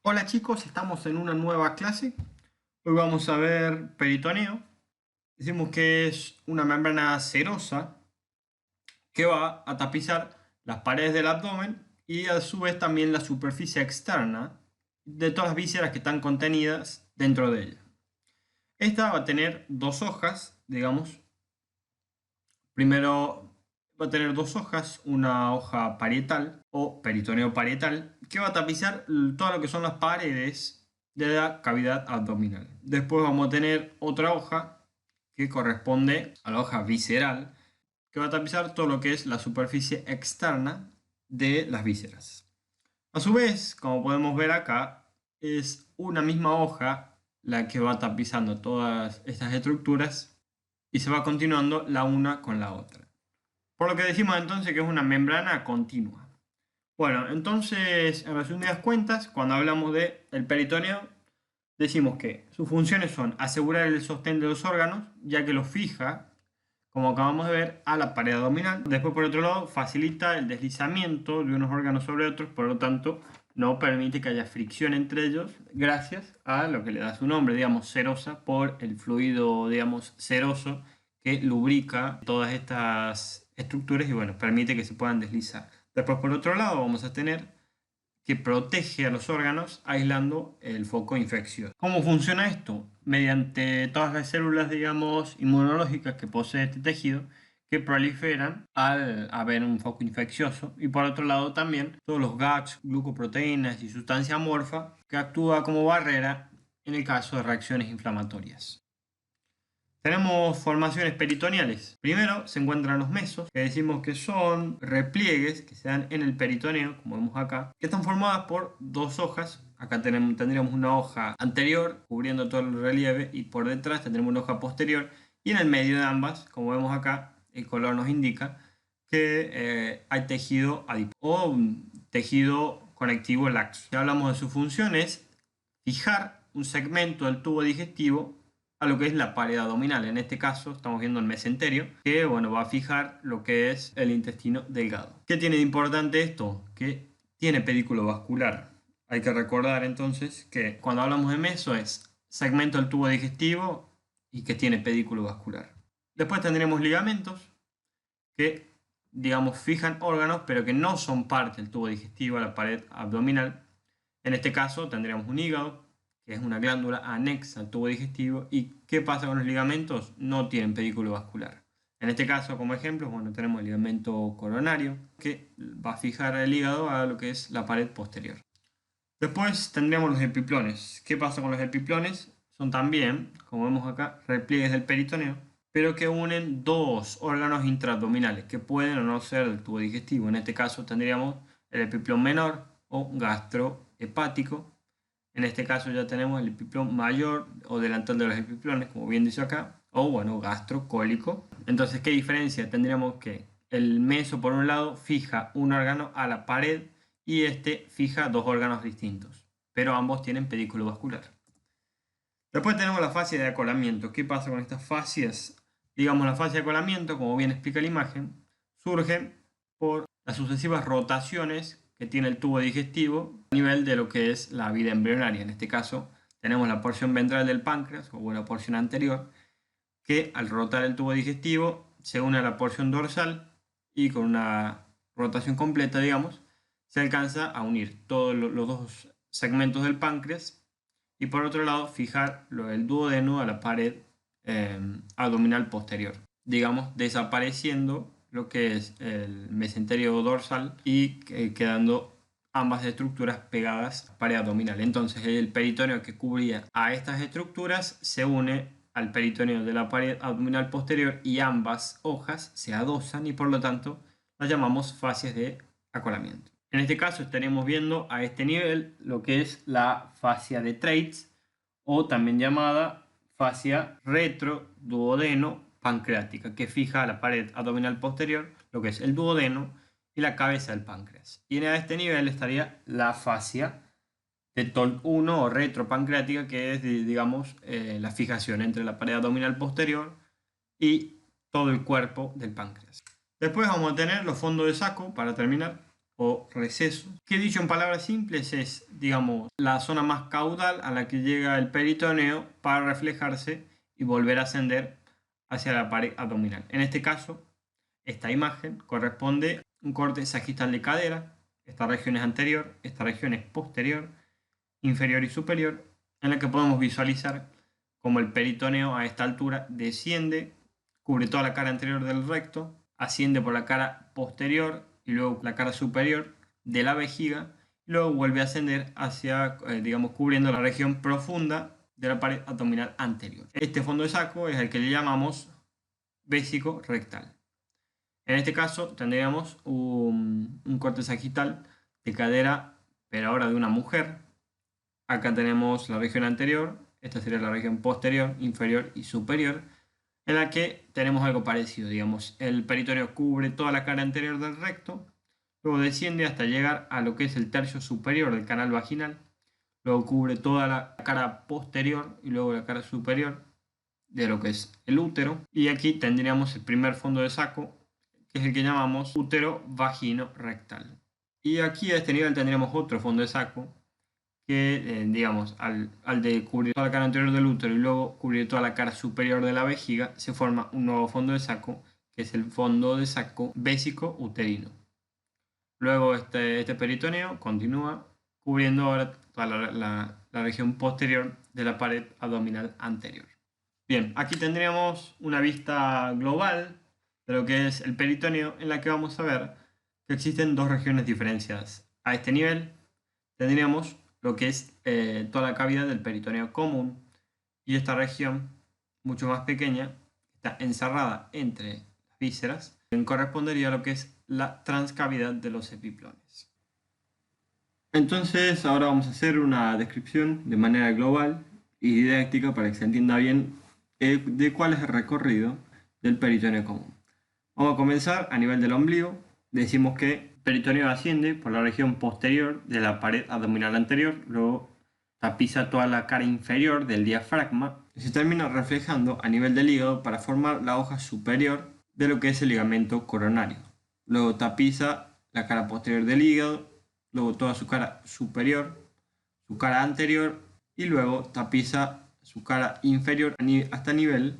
Hola chicos, estamos en una nueva clase. Hoy vamos a ver peritoneo. Decimos que es una membrana serosa que va a tapizar las paredes del abdomen y a su vez también la superficie externa de todas las vísceras que están contenidas dentro de ella. Esta va a tener dos hojas, digamos. Primero va a tener dos hojas, una hoja parietal o peritoneo parietal, que va a tapizar todo lo que son las paredes de la cavidad abdominal. Después vamos a tener otra hoja que corresponde a la hoja visceral, que va a tapizar todo lo que es la superficie externa de las vísceras. A su vez, como podemos ver acá, es una misma hoja la que va tapizando todas estas estructuras y se va continuando la una con la otra. Por lo que decimos entonces que es una membrana continua. Bueno, entonces, en resumidas cuentas, cuando hablamos del peritoneo, decimos que sus funciones son asegurar el sostén de los órganos, ya que los fija, como acabamos de ver, a la pared abdominal. Después, por otro lado, facilita el deslizamiento de unos órganos sobre otros, por lo tanto, no permite que haya fricción entre ellos, gracias a lo que le da su nombre, digamos, serosa, por el fluido, digamos, seroso que lubrica todas estas estructuras y, bueno, permite que se puedan deslizar. Después, por otro lado, vamos a tener que protege a los órganos aislando el foco infeccioso. ¿Cómo funciona esto? Mediante todas las células, digamos, inmunológicas que posee este tejido que proliferan al haber un foco infeccioso y por otro lado también todos los GAGs, glucoproteínas y sustancia amorfa que actúa como barrera en el caso de reacciones inflamatorias. Tenemos formaciones peritoneales. Primero se encuentran los mesos, que decimos que son repliegues que se dan en el peritoneo, como vemos acá, que están formadas por dos hojas. Acá tendríamos una hoja anterior cubriendo todo el relieve y por detrás tendremos una hoja posterior y en el medio de ambas, como vemos acá, el color nos indica que hay tejido adiposo o tejido conectivo laxo. Si hablamos de sus funciones, fijar un segmento del tubo digestivo a lo que es la pared abdominal. En este caso estamos viendo el mesenterio, que bueno, va a fijar lo que es el intestino delgado. ¿Qué tiene de importante esto? Que tiene pedículo vascular. Hay que recordar entonces que cuando hablamos de meso es segmento del tubo digestivo y que tiene pedículo vascular. Después tendremos ligamentos que, digamos, fijan órganos, pero que no son parte del tubo digestivo, la pared abdominal. En este caso tendríamos un hígado, que es una glándula anexa al tubo digestivo. ¿Y qué pasa con los ligamentos? No tienen pedículo vascular. En este caso, como ejemplo, bueno, tenemos el ligamento coronario, que va a fijar el hígado a lo que es la pared posterior. Después tendríamos los epiplones. ¿Qué pasa con los epiplones? Son también, como vemos acá, repliegues del peritoneo, pero que unen dos órganos intraabdominales que pueden o no ser del tubo digestivo. En este caso tendríamos el epiplón menor o gastrohepático. En este caso ya tenemos el epiplón mayor o delantal de los epiplones, como bien dice acá, o bueno, gastrocólico. Entonces, ¿qué diferencia? Tendríamos que el meso por un lado fija un órgano a la pared y este fija dos órganos distintos, pero ambos tienen pedículo vascular. Después tenemos la fascia de acolamiento. ¿Qué pasa con estas fascias? Digamos, la fascia de acolamiento, como bien explica la imagen, surge por las sucesivas rotaciones que tiene el tubo digestivo a nivel de lo que es la vida embrionaria. En este caso, tenemos la porción ventral del páncreas, o una porción anterior, que al rotar el tubo digestivo se une a la porción dorsal y con una rotación completa, digamos, se alcanza a unir todos los dos segmentos del páncreas y por otro lado fijar el duodeno a la pared abdominal posterior, digamos desapareciendo lo que es el mesenterio dorsal y quedando ambas estructuras pegadas a la pared abdominal. Entonces el peritoneo que cubría a estas estructuras se une al peritoneo de la pared abdominal posterior y ambas hojas se adosan y por lo tanto las llamamos fascias de acolamiento. En este caso estaremos viendo a este nivel lo que es la fascia de Treitz o también llamada fascia retroduodeno pancreática, que fija a la pared abdominal posterior lo que es el duodeno y la cabeza del páncreas. Y a este nivel estaría la fascia de TOLC1 o retropancreática, que es, digamos, la fijación entre la pared abdominal posterior y todo el cuerpo del páncreas. Después vamos a tener los fondos de saco para terminar, o recesos, que dicho en palabras simples es, digamos, la zona más caudal a la que llega el peritoneo para reflejarse y volver a ascender hacia la pared abdominal. En este caso, esta imagen corresponde a un corte sagital de cadera. Esta región es anterior, esta región es posterior, inferior y superior, en la que podemos visualizar como el peritoneo a esta altura desciende, cubre toda la cara anterior del recto, asciende por la cara posterior y luego la cara superior de la vejiga, y luego vuelve a ascender hacia, digamos, cubriendo la región profunda de la pared abdominal anterior. Este fondo de saco es el que le llamamos vésico rectal. En este caso tendríamos un corte sagital de cadera, pero ahora de una mujer. Acá tenemos la región anterior, esta sería la región posterior, inferior y superior, en la que tenemos algo parecido, digamos, el peritoneo cubre toda la cara anterior del recto, luego desciende hasta llegar a lo que es el tercio superior del canal vaginal, luego cubre toda la cara posterior y luego la cara superior de lo que es el útero, y aquí tendríamos el primer fondo de saco, que es el que llamamos útero vagino rectal. Y aquí a este nivel tendríamos otro fondo de saco, que digamos, al de cubrir toda la cara anterior del útero y luego cubrir toda la cara superior de la vejiga, se forma un nuevo fondo de saco, que es el fondo de saco vésico uterino. Luego este peritoneo continúa cubriendo ahora toda la región posterior de la pared abdominal anterior. Bien, aquí tendríamos una vista global de lo que es el peritoneo, en la que vamos a ver que existen dos regiones diferenciadas. A este nivel tendríamos lo que es toda la cavidad del peritoneo común, y esta región, mucho más pequeña, está encerrada entre las vísceras, correspondería a lo que es la transcavidad de los epiplones. Entonces ahora vamos a hacer una descripción de manera global y didáctica para que se entienda bien de cuál es el recorrido del peritoneo común. Vamos a comenzar a nivel del ombligo. Decimos que el peritoneo asciende por la región posterior de la pared abdominal anterior, luego tapiza toda la cara inferior del diafragma y se termina reflejando a nivel del hígado para formar la hoja superior de lo que es el ligamento coronario. Luego tapiza la cara posterior del hígado, luego toda su cara superior, su cara anterior y luego tapiza su cara inferior hasta nivel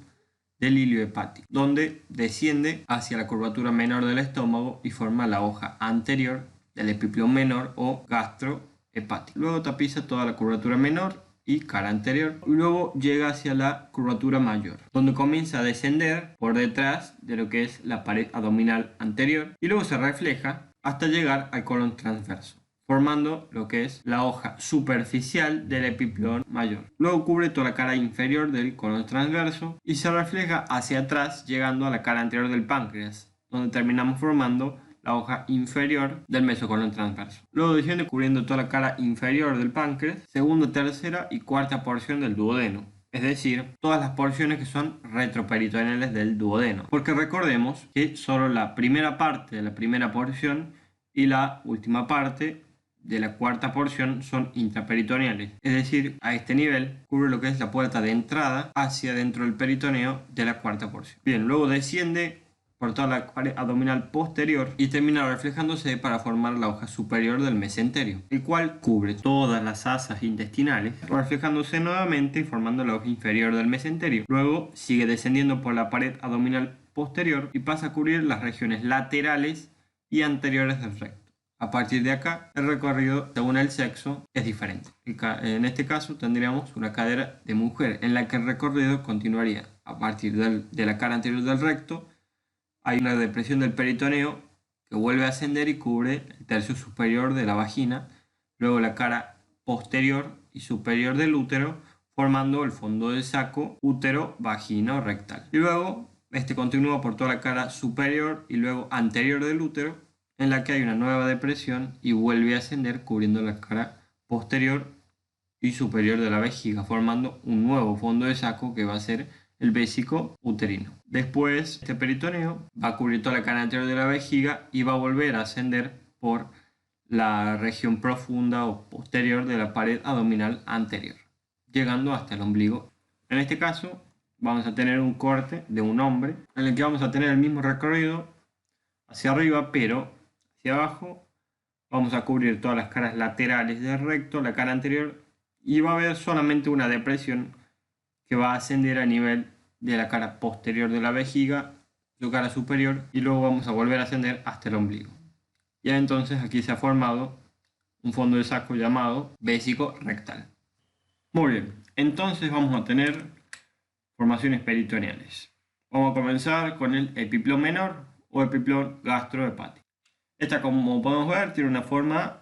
del hilio hepático, donde desciende hacia la curvatura menor del estómago y forma la hoja anterior del epiplón menor o gastrohepático. Luego tapiza toda la curvatura menor y cara anterior, y luego llega hacia la curvatura mayor, donde comienza a descender por detrás de lo que es la pared abdominal anterior y luego se refleja hasta llegar al colon transverso, formando lo que es la hoja superficial del epiplón mayor. Luego cubre toda la cara inferior del colon transverso y se refleja hacia atrás llegando a la cara anterior del páncreas, donde terminamos formando la hoja inferior del mesocolon transverso. Luego desciende cubriendo toda la cara inferior del páncreas, segunda, tercera y cuarta porción del duodeno. Es decir, todas las porciones que son retroperitoneales del duodeno. Porque recordemos que solo la primera parte de la primera porción y la última parte de la cuarta porción son intraperitoneales, es decir, a este nivel cubre lo que es la puerta de entrada hacia dentro del peritoneo de la cuarta porción. Bien, luego desciende por toda la pared abdominal posterior y termina reflejándose para formar la hoja superior del mesenterio, el cual cubre todas las asas intestinales, reflejándose nuevamente y formando la hoja inferior del mesenterio. Luego sigue descendiendo por la pared abdominal posterior y pasa a cubrir las regiones laterales y anteriores del recto. A partir de acá, el recorrido, según el sexo, es diferente. En este caso, tendríamos una cadera de mujer, en la que el recorrido continuaría a partir de la cara anterior del recto. Hay una depresión del peritoneo que vuelve a ascender y cubre el tercio superior de la vagina, luego la cara posterior y superior del útero, formando el fondo del saco útero-vagino-rectal. Y luego, este continúa por toda la cara superior y luego anterior del útero, en la que hay una nueva depresión y vuelve a ascender cubriendo la cara posterior y superior de la vejiga, formando un nuevo fondo de saco que va a ser el vésico uterino. Después, este peritoneo va a cubrir toda la cara anterior de la vejiga y va a volver a ascender por la región profunda o posterior de la pared abdominal anterior, llegando hasta el ombligo. En este caso, vamos a tener un corte de un hombre, en el que vamos a tener el mismo recorrido hacia arriba, pero hacia abajo Vamos a cubrir todas las caras laterales del recto, la cara anterior, y va a haber solamente una depresión que va a ascender a nivel de la cara posterior de la vejiga, su cara superior, y luego vamos a volver a ascender hasta el ombligo. Ya entonces aquí se ha formado un fondo de saco llamado vésico rectal. Muy bien, entonces vamos a tener formaciones peritoneales. Vamos a comenzar con el epiplón menor o epiplón gastrohepático. Esta, como podemos ver, tiene una forma,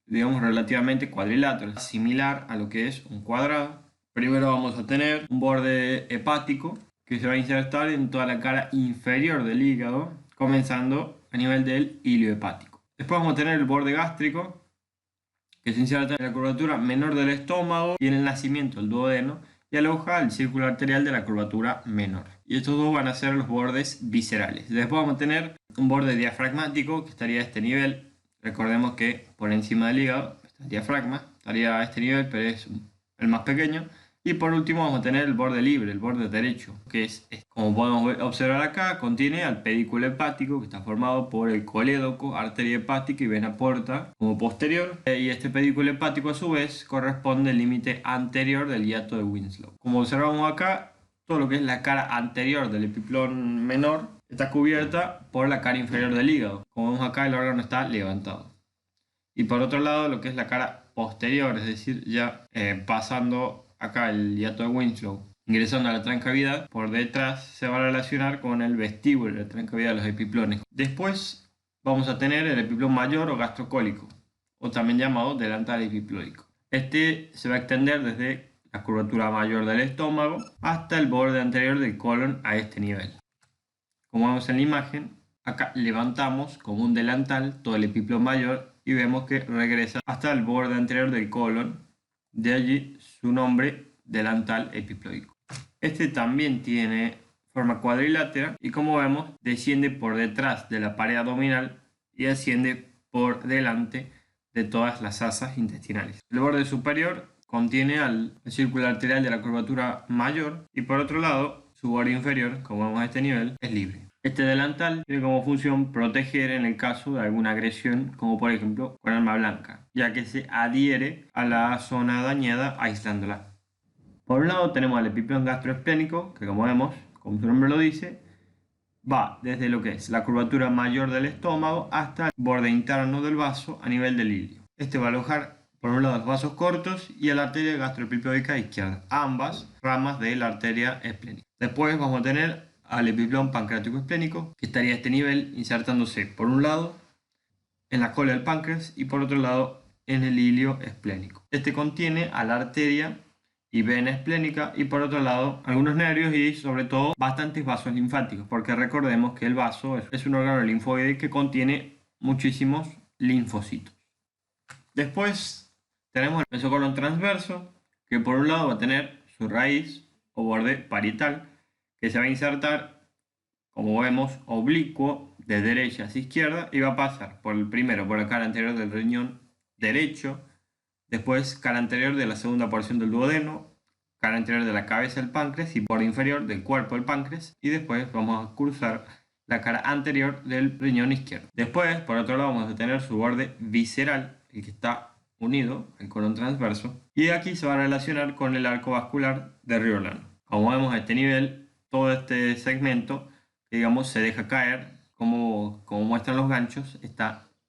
digamos, relativamente cuadrilátera, similar a lo que es un cuadrado. Primero vamos a tener un borde hepático que se va a insertar en toda la cara inferior del hígado, comenzando a nivel del hilio hepático. Después vamos a tener el borde gástrico, que se inserta en la curvatura menor del estómago y en el nacimiento del duodeno, y aloja el círculo arterial de la curvatura menor. Y estos dos van a ser los bordes viscerales. Después vamos a tener un borde diafragmático que estaría a este nivel. Recordemos que por encima del hígado está el diafragma, estaría a este nivel, pero es el más pequeño. Y por último vamos a tener el borde libre, el borde derecho, que es, como podemos observar acá, contiene al pedículo hepático, que está formado por el colédoco, arteria hepática y vena porta como posterior. Y este pedículo hepático a su vez corresponde al límite anterior del hiato de Winslow. Como observamos acá, todo lo que es la cara anterior del epiplón menor está cubierta por la cara inferior del hígado. Como vemos acá, el órgano está levantado. Y por otro lado, lo que es la cara posterior, es decir, ya pasando acá el hiato de Winslow, ingresando a la trancavidad, por detrás se va a relacionar con el vestíbulo de la trancavidad de los epiplones. Después vamos a tener el epiplón mayor o gastrocólico, o también llamado delantal epiplóico. Este se va a extender desde la curvatura mayor del estómago hasta el borde anterior del colon a este nivel. Como vemos en la imagen, acá levantamos como un delantal todo el epiplón mayor y vemos que regresa hasta el borde anterior del colon. De allí su nombre, delantal epiploico. Este también tiene forma cuadrilátera y, como vemos, desciende por detrás de la pared abdominal y asciende por delante de todas las asas intestinales. El borde superior contiene al círculo arterial de la curvatura mayor y, por otro lado, su borde inferior, como vemos a este nivel, es libre. Este delantal tiene como función proteger en el caso de alguna agresión, como por ejemplo con arma blanca, ya que se adhiere a la zona dañada aislándola. Por un lado tenemos el epiplón gastroesplénico, que como vemos, como su nombre lo dice, va desde lo que es la curvatura mayor del estómago hasta el borde interno del vaso a nivel del ilio. Este va a alojar por un lado los vasos cortos y a la arteria gastroepiploica izquierda, ambas ramas de la arteria esplénica. Después vamos a tener al epiplón pancreático esplénico, que estaría a este nivel insertándose por un lado en la cola del páncreas y por otro lado en el hilio esplénico. Este contiene a la arteria y vena esplénica y por otro lado algunos nervios y sobre todo bastantes vasos linfáticos, porque recordemos que el vaso es un órgano linfoide que contiene muchísimos linfocitos. Después tenemos el mesocolon transverso, que por un lado va a tener su raíz o borde parietal, que se va a insertar, como vemos, oblicuo de derecha hacia izquierda y va a pasar primero por la cara anterior del riñón derecho, después cara anterior de la segunda porción del duodeno, cara anterior de la cabeza del páncreas y borde inferior del cuerpo del páncreas, y después vamos a cruzar la cara anterior del riñón izquierdo. Después, por otro lado, vamos a tener su borde visceral, el que está unido al colon transverso, y aquí se va a relacionar con el arco vascular de Riolan. Como vemos a este nivel, todo este segmento, digamos, se deja caer, como muestran los ganchos,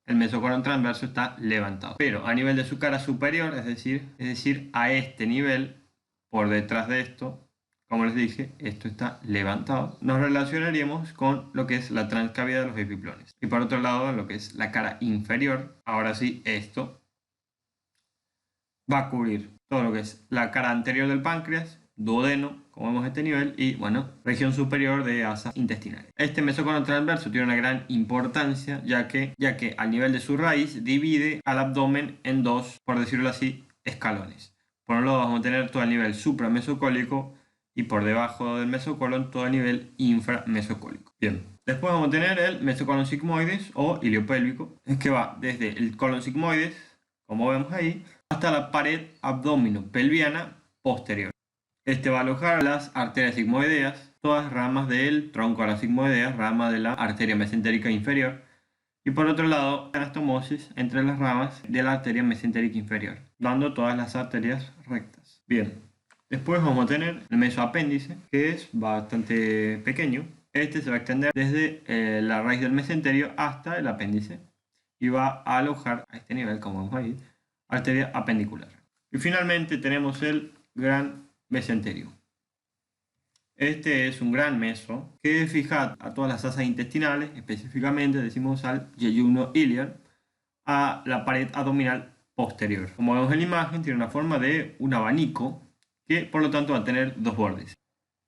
el mesocolon transverso está levantado. Pero a nivel de su cara superior, es decir, a este nivel, por detrás de esto, como les dije, esto está levantado. Nos relacionaríamos con lo que es la transcavidad de los epiplones. Y por otro lado, lo que es la cara inferior, ahora sí, esto va a cubrir todo lo que es la cara anterior del páncreas, duodeno, como vemos a este nivel, y bueno, región superior de asas intestinales. Este mesocolon transverso tiene una gran importancia, ya que al nivel de su raíz divide al abdomen en dos, por decirlo así, escalones. Por un lado vamos a tener todo el nivel supramesocólico y por debajo del mesocolon todo el nivel inframesocólico. Bien, después vamos a tener el mesocolon sigmoides o iliopélvico, que va desde el colon sigmoides, como vemos ahí, hasta la pared abdominopelviana posterior. Este va a alojar las arterias sigmoideas, todas ramas del tronco a las sigmoideas, rama de la arteria mesentérica inferior, Y por otro lado, anastomosis entre las ramas de la arteria mesentérica inferior, dando todas las arterias rectas. Bien, después vamos a tener el mesoapéndice, que es bastante pequeño. Este se va a extender desde la raíz del mesenterio hasta el apéndice y va a alojar a este nivel, como vamos a ver, arteria apendicular. Y finalmente tenemos el gran mesenterio. Este es un gran meso que fija a todas las asas intestinales, específicamente decimos al yeyuno ilion, a la pared abdominal posterior. Como vemos en la imagen, tiene una forma de un abanico que por lo tanto va a tener dos bordes.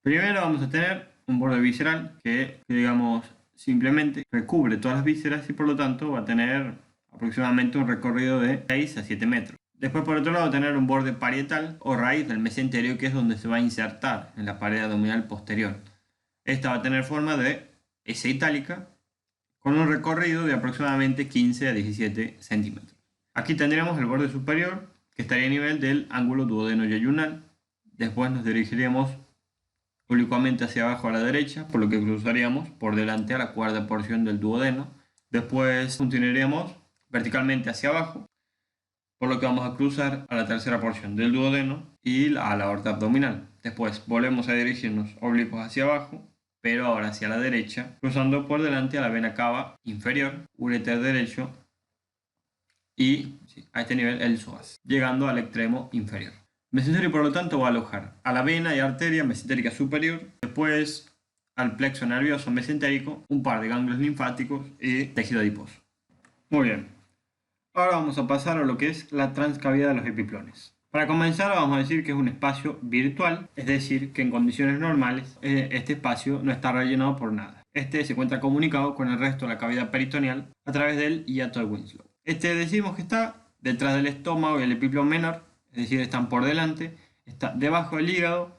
Primero vamos a tener un borde visceral que digamos simplemente recubre todas las vísceras y por lo tanto va a tener aproximadamente un recorrido de 6 a 7 metros. Después por otro lado tener un borde parietal o raíz del mesenterio, que es donde se va a insertar en la pared abdominal posterior. Esta va a tener forma de S itálica con un recorrido de aproximadamente 15 a 17 centímetros. Aquí tendríamos el borde superior, que estaría a nivel del ángulo duodeno-yeyunal. Después nos dirigiremos oblicuamente hacia abajo a la derecha, por lo que cruzaríamos por delante a la cuarta porción del duodeno. Después continuaríamos verticalmente hacia abajo, por lo que vamos a cruzar a la tercera porción del duodeno y a la aorta abdominal. Después volvemos a dirigirnos oblicuos hacia abajo, pero ahora hacia la derecha, cruzando por delante a la vena cava inferior, uréter derecho y a este nivel el psoas, llegando al extremo inferior. Mesenterio por lo tanto va a alojar a la vena y arteria mesentérica superior, después al plexo nervioso mesentérico, un par de ganglios linfáticos y tejido adiposo. Muy bien. Ahora vamos a pasar a lo que es la transcavidad de los epiplones. Para comenzar vamos a decir que es un espacio virtual, es decir, que en condiciones normales este espacio no está rellenado por nada. Este se encuentra comunicado con el resto de la cavidad peritoneal a través del hiato de Winslow. Este decimos que está detrás del estómago y el epiplón menor, es decir, están por delante, está debajo del hígado,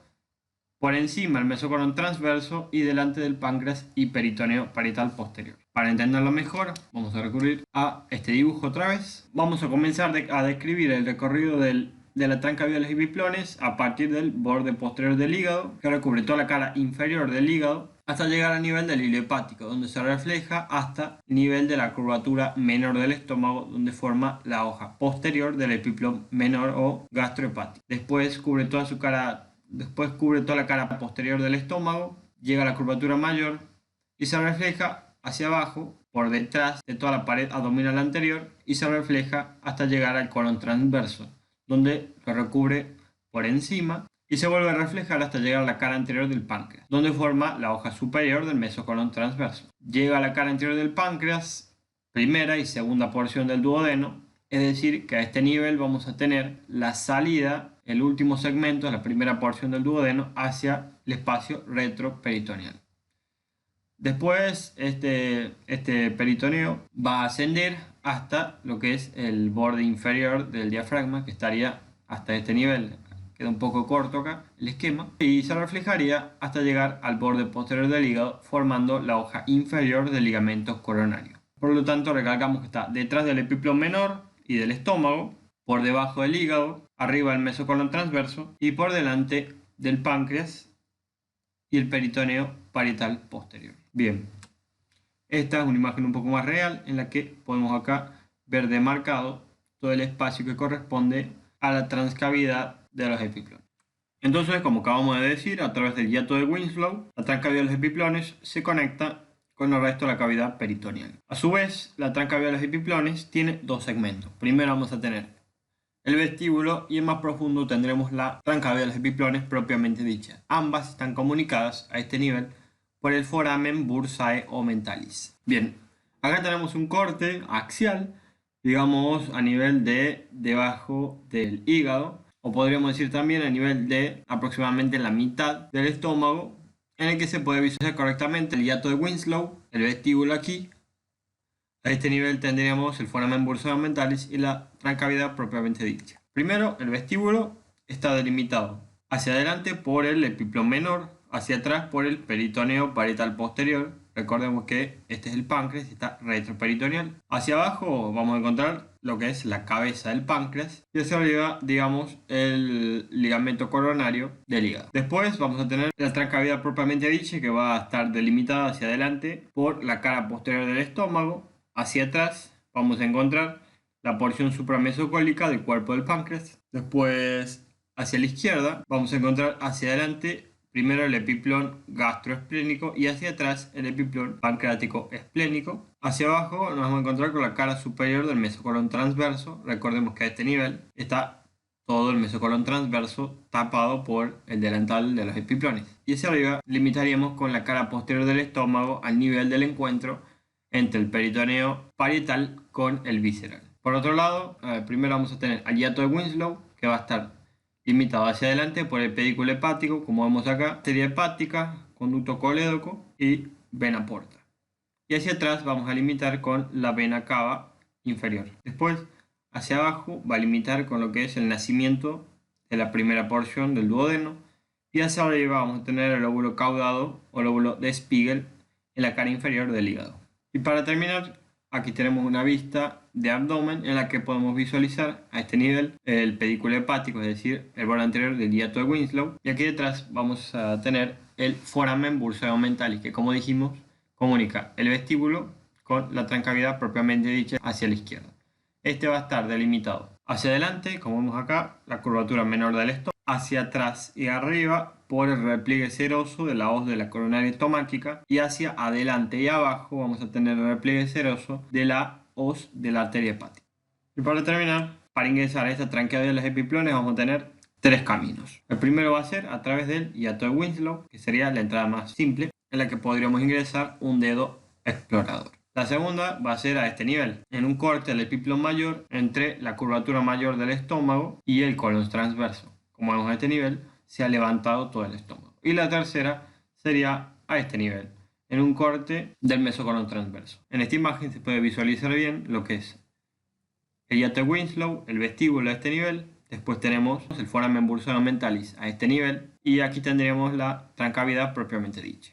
por encima el mesocolon transverso y delante del páncreas y peritoneo parietal posterior. Para entenderlo mejor, vamos a recurrir a este dibujo otra vez. Vamos a comenzar a describir el recorrido de la transcavidad de los epiplones a partir del borde posterior del hígado, que recubre toda la cara inferior del hígado, hasta llegar al nivel del hilo hepático, donde se refleja hasta el nivel de la curvatura menor del estómago, donde forma la hoja posterior del epiplón menor o gastrohepático. Después cubre toda la cara posterior del estómago, llega a la curvatura mayor y se refleja hacia abajo por detrás de toda la pared abdominal anterior y se refleja hasta llegar al colon transverso, donde lo recubre por encima y se vuelve a reflejar hasta llegar a la cara anterior del páncreas, donde forma la hoja superior del mesocolon transverso. Llega a la cara anterior del páncreas, primera y segunda porción del duodeno, es decir, que a este nivel vamos a tener la salida, el último segmento, la primera porción del duodeno, hacia el espacio retroperitoneal. Después este peritoneo va a ascender hasta lo que es el borde inferior del diafragma, que estaría hasta este nivel. Queda un poco corto acá el esquema, y se reflejaría hasta llegar al borde posterior del hígado, formando la hoja inferior del ligamento coronario. Por lo tanto, recalcamos que está detrás del epiplón menor y del estómago, por debajo del hígado, arriba del mesocolon transverso y por delante del páncreas y el peritoneo parietal posterior. Bien, esta es una imagen un poco más real en la que podemos acá ver demarcado todo el espacio que corresponde a la transcavidad de los epiplones. Entonces, como acabamos de decir, a través del hiato de Winslow, la transcavidad de los epiplones se conecta con el resto de la cavidad peritoneal. A su vez, la transcavidad de los epiplones tiene dos segmentos. Primero vamos a tener el vestíbulo y en más profundo tendremos la transcavidad de los epiplones propiamente dicha. Ambas están comunicadas a este nivel por el foramen bursae o mentalis. Bien, acá tenemos un corte axial, digamos a nivel de debajo del hígado, o podríamos decir también a nivel de aproximadamente la mitad del estómago, en el que se puede visualizar correctamente el hiato de Winslow, el vestíbulo aquí. A este nivel tendríamos el foramen bursae o mentalis y la transcavidad propiamente dicha. Primero, el vestíbulo está delimitado hacia adelante por el epiplón menor, hacia atrás por el peritoneo parietal posterior. Recordemos que este es el páncreas y está retroperitoneal. Hacia abajo vamos a encontrar lo que es la cabeza del páncreas y hacia arriba, digamos, el ligamento coronario del hígado. Después vamos a tener la transcavidad propiamente dicha, que va a estar delimitada hacia adelante por la cara posterior del estómago, hacia atrás vamos a encontrar la porción supramesocólica del cuerpo del páncreas. Después, hacia la izquierda, vamos a encontrar hacia adelante primero el epiplón gastroesplénico y hacia atrás el epiplón pancreático esplénico. Hacia abajo nos vamos a encontrar con la cara superior del mesocolon transverso. Recordemos que a este nivel está todo el mesocolon transverso tapado por el delantal de los epiplones. Y hacia arriba limitaríamos con la cara posterior del estómago al nivel del encuentro entre el peritoneo parietal con el visceral. Por otro lado, primero vamos a tener al hiato de Winslow, que va a estar limitado hacia adelante por el pedículo hepático, como vemos acá, arteria hepática, conducto colédoco y vena porta. Y hacia atrás vamos a limitar con la vena cava inferior. Después, hacia abajo va a limitar con lo que es el nacimiento de la primera porción del duodeno. Y hacia arriba vamos a tener el lóbulo caudado o lóbulo de Spiegel en la cara inferior del hígado. Y para terminar, aquí tenemos una vista de abdomen en la que podemos visualizar a este nivel el pedículo hepático, es decir, el borde anterior del hiato de Winslow. Y aquí detrás vamos a tener el foramen bursomentalis, que como dijimos, comunica el vestíbulo con la trancavidad propiamente dicha hacia la izquierda. Este va a estar delimitado hacia adelante, como vemos acá, la curvatura menor del estómago, hacia atrás y arriba por el repliegue seroso de la hoz de la coronaria estomáquica, y hacia adelante y abajo vamos a tener el repliegue seroso de la hoz de la arteria hepática. Y para terminar, para ingresar a esta trancavidad de los epiplones vamos a tener tres caminos. El primero va a ser a través del hiato de Winslow, que sería la entrada más simple, en la que podríamos ingresar un dedo explorador. La segunda va a ser a este nivel, en un corte del epiplón mayor entre la curvatura mayor del estómago y el colon transverso. Como vemos a este nivel, se ha levantado todo el estómago. Y la tercera sería a este nivel, en un corte del mesocolon transverso. En esta imagen se puede visualizar bien lo que es el hiato de Winslow, el vestíbulo a este nivel. Después tenemos el foramen bursomentalis a este nivel. Y aquí tendríamos la trancavidad propiamente dicha.